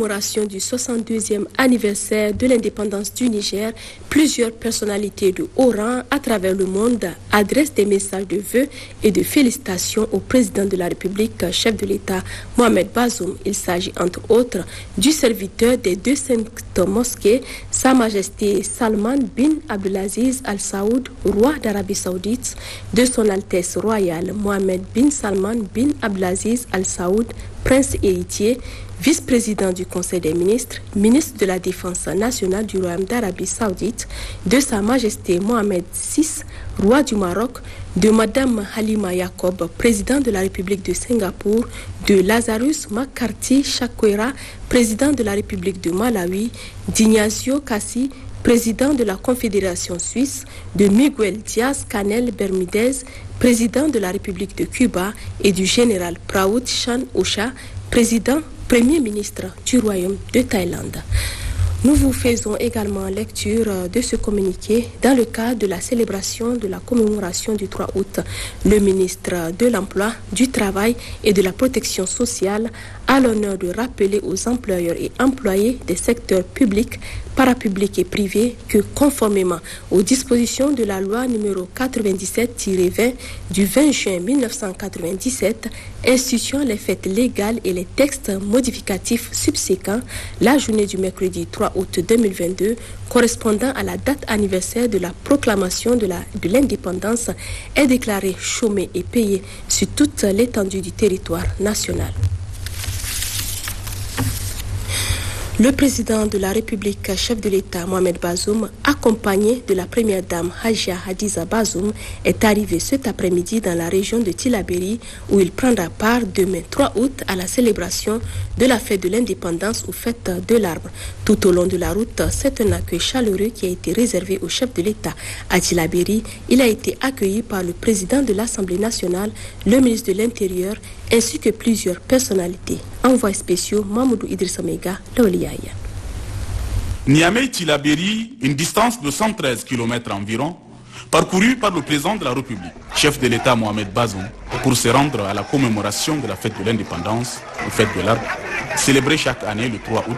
Commémoration du 62e anniversaire de l'indépendance du Niger, plusieurs personnalités de haut rang à travers le monde adressent des messages de vœux et de félicitations au président de la République, chef de l'État, Mohamed Bazoum. Il s'agit entre autres du serviteur des deux saintes mosquées, Sa Majesté Salman bin Abdelaziz Al Saoud, roi d'Arabie Saoudite, de son Altesse royale Mohamed bin Salman bin Abdelaziz Al Saoud, prince héritier, vice-président du Conseil des ministres, ministre de la Défense nationale du Royaume d'Arabie Saoudite, de Sa Majesté Mohamed VI, roi du Maroc, de Madame Halima Yacob, président de la République de Singapour, de Lazarus Makarti Chakwera, président de la République de Malawi, d'Ignacio Cassi, président de la Confédération suisse, de Miguel Diaz-Canel Bermudez, président de la République de Cuba, et du général Prayut Chan-o-cha, Premier ministre du Royaume de Thaïlande. Nous vous faisons également lecture de ce communiqué dans le cadre de la célébration de la commémoration du 3 août. Le ministre de l'Emploi, du Travail et de la Protection sociale a l'honneur de rappeler aux employeurs et employés des secteurs publics, parapublics et privés que conformément aux dispositions de la loi numéro 97-20 du 20 juin 1997 instituant les fêtes légales et les textes modificatifs subséquents, la journée du mercredi 3 août 2022 correspondant à la date anniversaire de la proclamation de l'indépendance est déclarée chômée et payée sur toute l'étendue du territoire national. Le président de la République, chef de l'État, Mohamed Bazoum, accompagné de la première dame Hajia Hadiza Bazoum, est arrivé cet après-midi dans la région de Tillabéri où il prendra part demain 3 août à la célébration de la fête de l'indépendance ou fête de l'arbre. Tout au long de la route, c'est un accueil chaleureux qui a été réservé au chef de l'État. À Tillabéri, il a été accueilli par le président de l'Assemblée nationale, le ministre de l'Intérieur, ainsi que plusieurs personnalités. Envoyés spéciaux Mamoudou Idrissa Mega, Laoliaïa. Niamey-Tillabéri, une distance de 113 km environ, parcourue par le président de la République, chef de l'État Mohamed Bazoum, pour se rendre à la commémoration de la fête de l'indépendance, ou fête de l'arbre, célébrée chaque année le 3 août,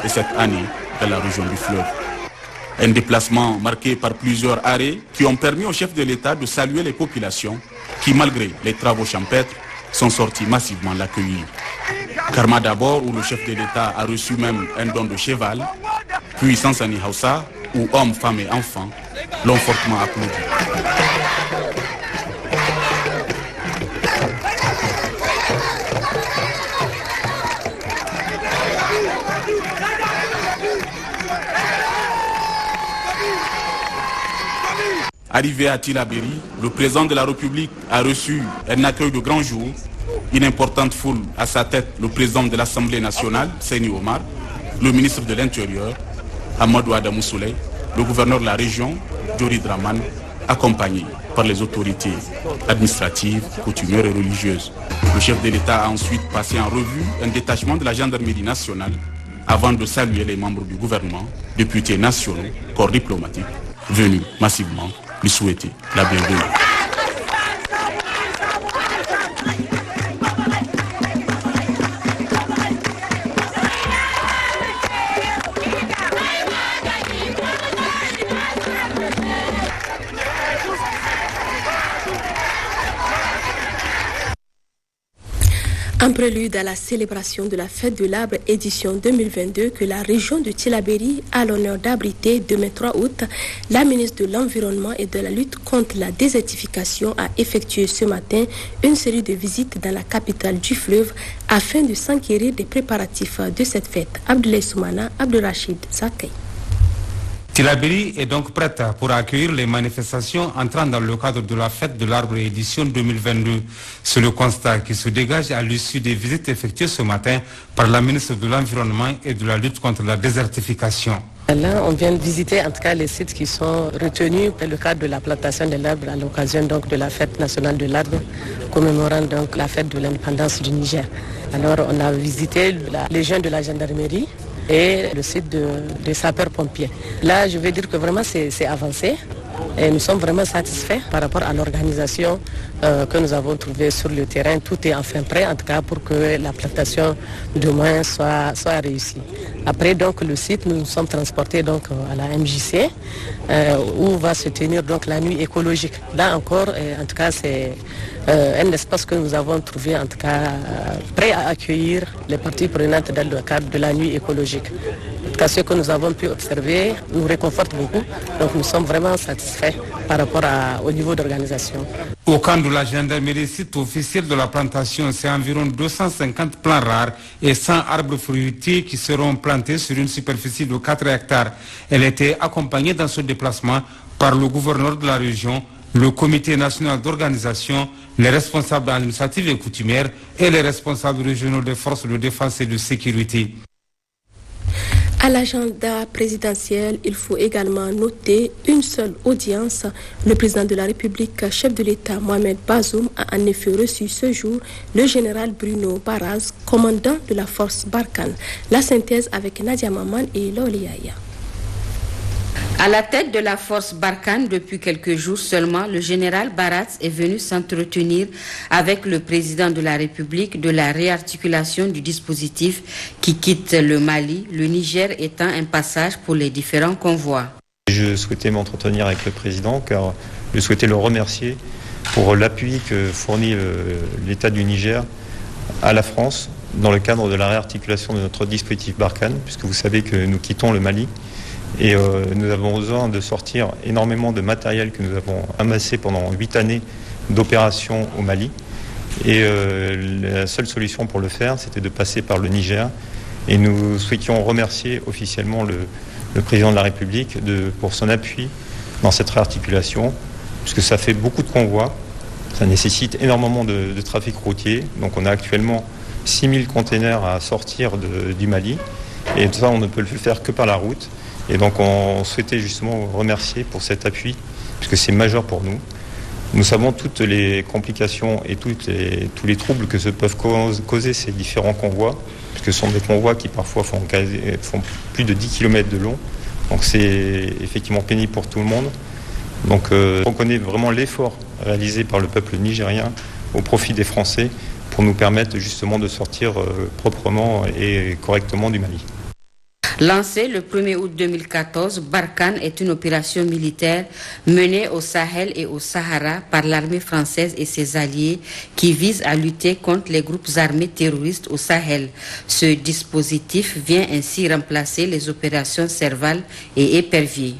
et cette année dans la région du fleuve. Un déplacement marqué par plusieurs arrêts qui ont permis au chef de l'État de saluer les populations qui, malgré les travaux champêtres, sont sortis massivement l'accueillir. Karma d'abord, où le chef de l'État a reçu même un don de cheval, puis Sansani Hausa, où hommes, femmes et enfants l'ont fortement applaudi. Arrivé à Tillabéri, le président de la République a reçu un accueil de grand jour, une importante foule à sa tête, le président de l'Assemblée nationale, Seyni Omar, le ministre de l'Intérieur, Amadou Adamou Souley, le gouverneur de la région, Djori Draman, accompagné par les autorités administratives, coutumières et religieuses. Le chef de l'État a ensuite passé en revue un détachement de la gendarmerie nationale avant de saluer les membres du gouvernement, députés nationaux, corps diplomatiques, venus massivement lui souhaiter la bienvenue. En prélude à la célébration de la fête de l'arbre édition 2022 que la région de Tillabéri a l'honneur d'abriter demain 3 août, la ministre de l'Environnement et de la lutte contre la désertification a effectué ce matin une série de visites dans la capitale du fleuve afin de s'enquérir des préparatifs de cette fête. Abdoulaye Soumana, Abdelrachid Zakay. Tillabéri est donc prête pour accueillir les manifestations entrant dans le cadre de la fête de l'arbre édition 2022. C'est le constat qui se dégage à l'issue des visites effectuées ce matin par la ministre de l'Environnement et de la lutte contre la désertification. Là, on vient de visiter en tout cas les sites qui sont retenus dans le cadre de la plantation de l'arbre à l'occasion donc de la fête nationale de l'arbre, commémorant donc la fête de l'indépendance du Niger. Alors on a visité la légion de la gendarmerie et le site des sapeurs-pompiers. Là, je vais dire que vraiment c'est avancé. Et nous sommes vraiment satisfaits par rapport à l'organisation que nous avons trouvée sur le terrain. Tout est enfin prêt, en tout cas, pour que la plantation demain soit réussie. Après, donc, le site, nous nous sommes transportés donc, à la MJC, où va se tenir donc, la nuit écologique. Là encore, en tout cas, c'est un espace que nous avons trouvé, en tout cas, prêt à accueillir les parties prenantes dans le cadre de la nuit écologique. En tout cas, ce que nous avons pu observer nous réconforte beaucoup. Donc, nous sommes vraiment satisfaits par rapport au niveau d'organisation. Au camp de la gendarmerie, site officiel de la plantation, c'est environ 250 plants rares et 100 arbres fruitiers qui seront plantés sur une superficie de 4 hectares. Elle était accompagnée dans ce déplacement par le gouverneur de la région, le comité national d'organisation, les responsables administratifs et coutumières et les responsables régionaux des forces de défense et de sécurité. À l'agenda présidentiel, il faut également noter une seule audience. Le président de la République, chef de l'État Mohamed Bazoum, a en effet reçu ce jour le général Bruno Baraz, commandant de la force Barkhane. La synthèse avec Nadia Maman et Loliaya. À la tête de la force Barkhane depuis quelques jours seulement, le général Baraz est venu s'entretenir avec le président de la République de la réarticulation du dispositif qui quitte le Mali, le Niger étant un passage pour les différents convois. Je souhaitais m'entretenir avec le président car je souhaitais le remercier pour l'appui que fournit l'État du Niger à la France dans le cadre de la réarticulation de notre dispositif Barkhane, puisque vous savez que nous quittons le Mali. Et nous avons besoin de sortir énormément de matériel que nous avons amassé pendant 8 années d'opérations au Mali. Et la seule solution pour le faire, c'était de passer par le Niger. Et nous souhaitions remercier officiellement le président de la République pour son appui dans cette réarticulation, puisque ça fait beaucoup de convois, ça nécessite énormément de trafic routier. Donc on a actuellement 6000 containers à sortir du Mali. Et ça, on ne peut le faire que par la route. Et donc on souhaitait justement remercier pour cet appui, puisque c'est majeur pour nous. Nous savons toutes les complications et tous les troubles que peuvent causer ces différents convois, puisque ce sont des convois qui parfois font plus de 10 km de long. Donc c'est effectivement pénible pour tout le monde. Donc on reconnaît vraiment l'effort réalisé par le peuple nigérien au profit des Français pour nous permettre justement de sortir proprement et correctement du Mali. Lancée le 1er août 2014, Barkhane est une opération militaire menée au Sahel et au Sahara par l'armée française et ses alliés qui vise à lutter contre les groupes armés terroristes au Sahel. Ce dispositif vient ainsi remplacer les opérations Serval et Épervier.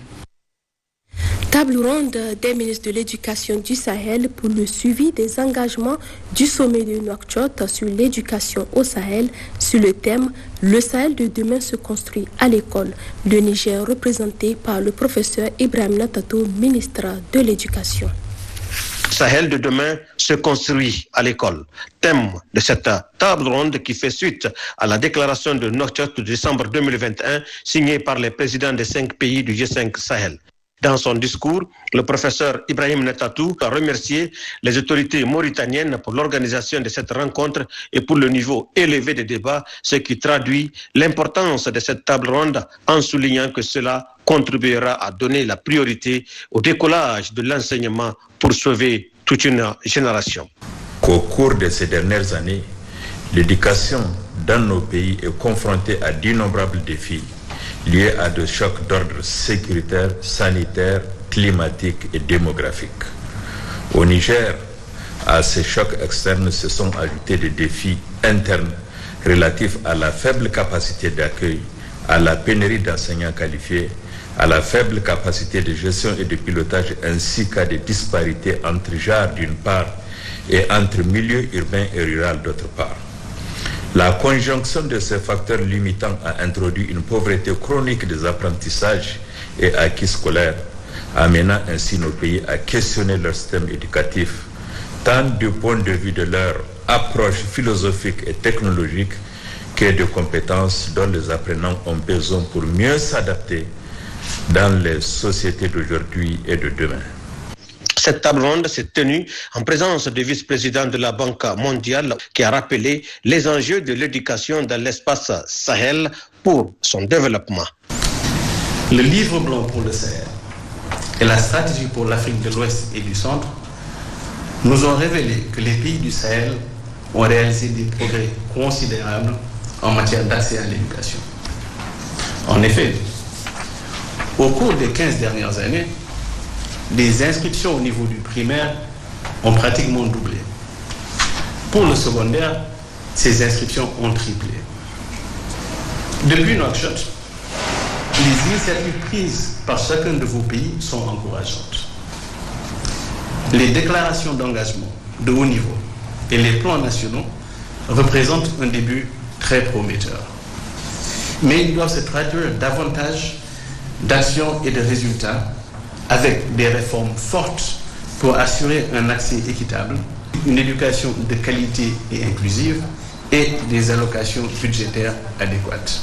Table ronde des ministres de l'Éducation du Sahel pour le suivi des engagements du sommet de Nouakchott sur l'éducation au Sahel sur le thème « Le Sahel de demain se construit à l'école ». Le Niger représenté par le professeur Ibrahim Natatou, ministre de l'Éducation. Sahel de demain se construit à l'école. Thème de cette table ronde qui fait suite à la déclaration de Nouakchott de décembre 2021 signée par les présidents des 5 pays du G5 Sahel. Dans son discours, le professeur Ibrahim Natatou a remercié les autorités mauritaniennes pour l'organisation de cette rencontre et pour le niveau élevé des débats, ce qui traduit l'importance de cette table ronde en soulignant que cela contribuera à donner la priorité au décollage de l'enseignement pour sauver toute une génération. Qu'au cours de ces dernières années, l'éducation dans nos pays est confrontée à d'innombrables défis liés à des chocs d'ordre sécuritaire, sanitaire, climatique et démographique. Au Niger, à ces chocs externes se sont ajoutés des défis internes relatifs à la faible capacité d'accueil, à la pénurie d'enseignants qualifiés, à la faible capacité de gestion et de pilotage ainsi qu'à des disparités entre genres d'une part et entre milieux urbains et ruraux d'autre part. La conjonction de ces facteurs limitants a introduit une pauvreté chronique des apprentissages et acquis scolaires, amenant ainsi nos pays à questionner leur système éducatif, tant du point de vue de leur approche philosophique et technologique que de compétences dont les apprenants ont besoin pour mieux s'adapter dans les sociétés d'aujourd'hui et de demain. Cette table ronde s'est tenue en présence du vice-président de la Banque mondiale qui a rappelé les enjeux de l'éducation dans l'espace Sahel pour son développement. Le livre blanc pour le Sahel et la stratégie pour l'Afrique de l'Ouest et du Centre nous ont révélé que les pays du Sahel ont réalisé des progrès considérables en matière d'accès à l'éducation. En effet, au cours des 15 dernières années, les inscriptions au niveau du primaire ont pratiquement doublé. Pour le secondaire, ces inscriptions ont triplé. Depuis Nouakchott, les initiatives prises par chacun de vos pays sont encourageantes. Les déclarations d'engagement de haut niveau et les plans nationaux représentent un début très prometteur. Mais ils doivent se traduire davantage d'actions et de résultats avec des réformes fortes pour assurer un accès équitable, une éducation de qualité et inclusive et des allocations budgétaires adéquates.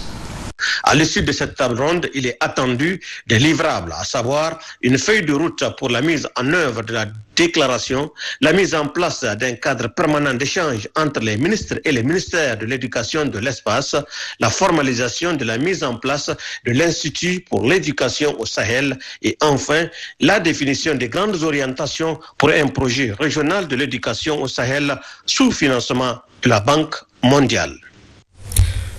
À l'issue de cette table ronde, il est attendu des livrables, à savoir une feuille de route pour la mise en œuvre de la déclaration, la mise en place d'un cadre permanent d'échange entre les ministres et les ministères de l'éducation de l'espace, la formalisation de la mise en place de l'Institut pour l'éducation au Sahel et enfin la définition des grandes orientations pour un projet régional de l'éducation au Sahel sous financement de la Banque mondiale.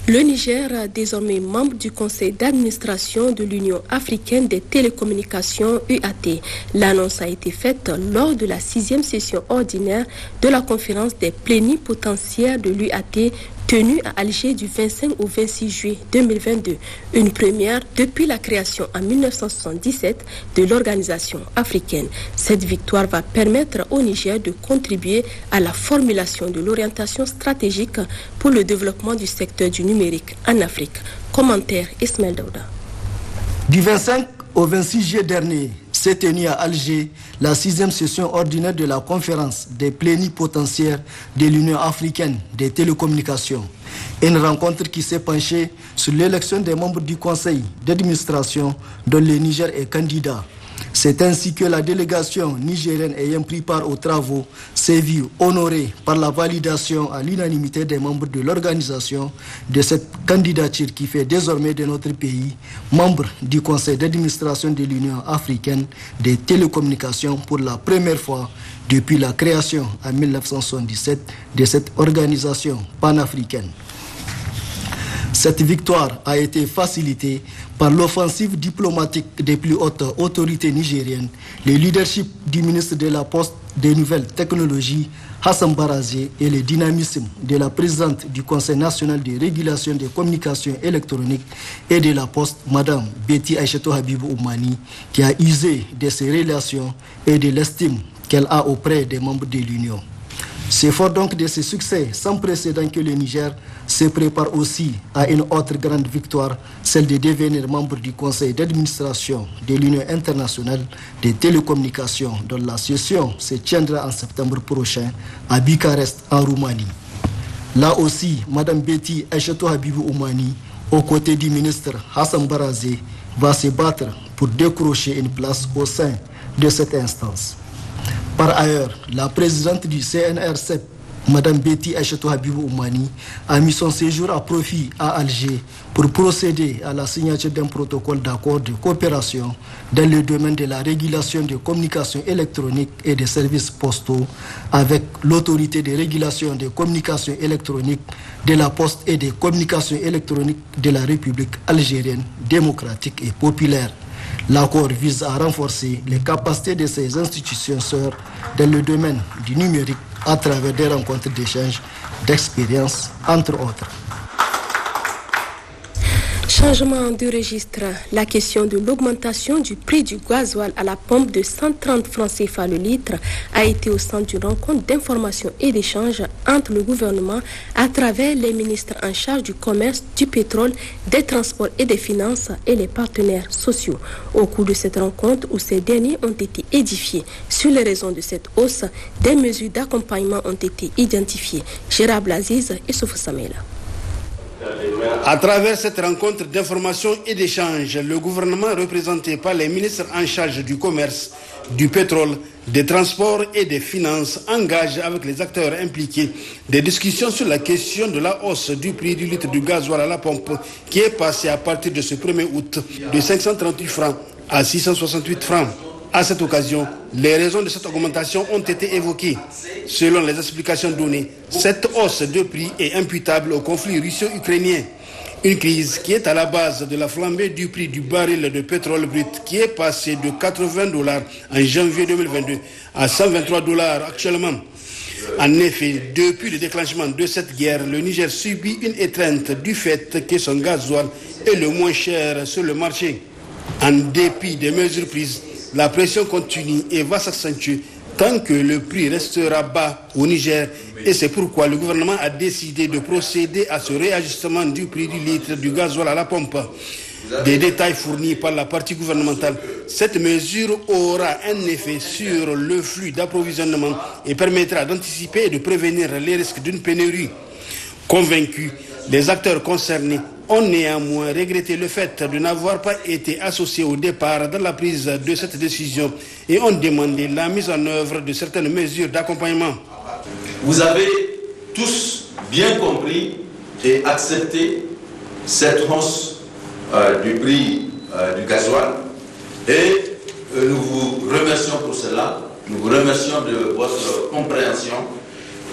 Le Niger, désormais membre du conseil d'administration de l'Union africaine des télécommunications UAT. L'annonce a été faite lors de la 6e session ordinaire de la conférence des plénipotentiaires de l'UAT tenue à Alger du 25 au 26 juillet 2022. Une première depuis la création en 1977 de l'organisation africaine. Cette victoire va permettre au Niger de contribuer à la formulation de l'orientation stratégique pour le développement du secteur du numérique en Afrique. Commentaire Ismaël Daouda. Du 25 au 26 juillet dernier, s'est tenue à Alger la 6e session ordinaire de la conférence des plénipotentiaires de l'Union africaine des télécommunications. Une rencontre qui s'est penchée sur l'élection des membres du conseil d'administration dont le Niger est candidat. C'est ainsi que la délégation nigérienne ayant pris part aux travaux s'est vue honorée par la validation à l'unanimité des membres de l'organisation de cette candidature qui fait désormais de notre pays membre du conseil d'administration de l'Union africaine des télécommunications pour la première fois depuis la création en 1977 de cette organisation panafricaine. Cette victoire a été facilitée par l'offensive diplomatique des plus hautes autorités nigériennes, le leadership du ministre de la Poste des Nouvelles Technologies, Hassan Barazé, et le dynamisme de la présidente du Conseil national de régulation des communications électroniques et de la Poste, Madame Betty Aïchetou Habibou Oumani, qui a usé de ses relations et de l'estime qu'elle a auprès des membres de l'Union. C'est fort donc de ce succès sans précédent que le Niger se prépare aussi à une autre grande victoire, celle de devenir membre du conseil d'administration de l'Union internationale des télécommunications, dont la session se tiendra en septembre prochain à Bucarest, en Roumanie. Là aussi, Mme Betty Aïchetou Habibou Oumani, aux côtés du ministre Hassan Barazé, va se battre pour décrocher une place au sein de cette instance. Par ailleurs, la présidente du CNRCEP, Mme Betty Aïchetou Habibou Oumani, a mis son séjour à profit à Alger pour procéder à la signature d'un protocole d'accord de coopération dans le domaine de la régulation des communications électroniques et des services postaux avec l'autorité de régulation des communications électroniques de la Poste et des communications électroniques de la République algérienne démocratique et populaire. L'accord vise à renforcer les capacités de ces institutions sœurs dans le domaine du numérique à travers des rencontres d'échange d'expériences, entre autres. Changement de registre. La question de l'augmentation du prix du gasoil à la pompe de 130 francs CFA le litre a été au centre d'une rencontre d'information et d'échange entre le gouvernement à travers les ministres en charge du commerce, du pétrole, des transports et des finances et les partenaires sociaux. Au cours de cette rencontre où ces derniers ont été édifiés sur les raisons de cette hausse, des mesures d'accompagnement ont été identifiées. Gérard Blaziz et Soufou Samela. À travers cette rencontre d'information et d'échange, le gouvernement représenté par les ministres en charge du commerce, du pétrole, des transports et des finances engage avec les acteurs impliqués des discussions sur la question de la hausse du prix du litre du gasoil à la pompe qui est passé à partir de ce 1er août de 538 francs à 668 francs. À cette occasion, les raisons de cette augmentation ont été évoquées. Selon les explications données, cette hausse de prix est imputable au conflit russo-ukrainien. Une crise qui est à la base de la flambée du prix du baril de pétrole brut qui est passé de $80 en janvier 2022 à $123 actuellement. En effet, depuis le déclenchement de cette guerre, le Niger subit une étreinte du fait que son gasoil est le moins cher sur le marché. En dépit des mesures prises, la pression continue et va s'accentuer tant que le prix restera bas au Niger. Et c'est pourquoi le gouvernement a décidé de procéder à ce réajustement du prix du litre du gasoil à la pompe. Des détails fournis par la partie gouvernementale, cette mesure aura un effet sur le flux d'approvisionnement et permettra d'anticiper et de prévenir les risques d'une pénurie. Convaincus, les acteurs concernés ont néanmoins regretté le fait de n'avoir pas été associés au départ dans la prise de cette décision et ont demandé la mise en œuvre de certaines mesures d'accompagnement. Vous avez tous bien compris et accepté cette hausse du prix du gasoil et nous vous remercions pour cela. Nous vous remercions de votre compréhension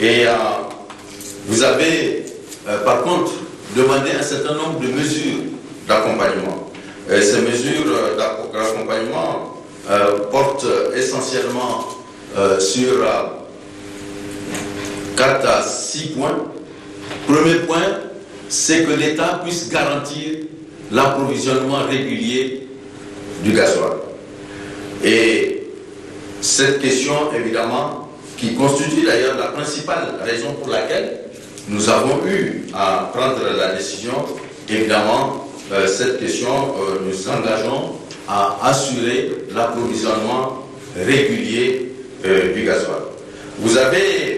et vous avez par contre demandé un certain nombre de mesures d'accompagnement. Ces mesures d'accompagnement portent essentiellement sur 4 à 6 points. Premier point, c'est que l'État puisse garantir l'approvisionnement régulier du gasoil. Et cette question, évidemment, qui constitue d'ailleurs la principale raison pour laquelle nous avons eu à prendre la décision, évidemment, cette question, nous engageons à assurer l'approvisionnement régulier du gasoil. Vous avez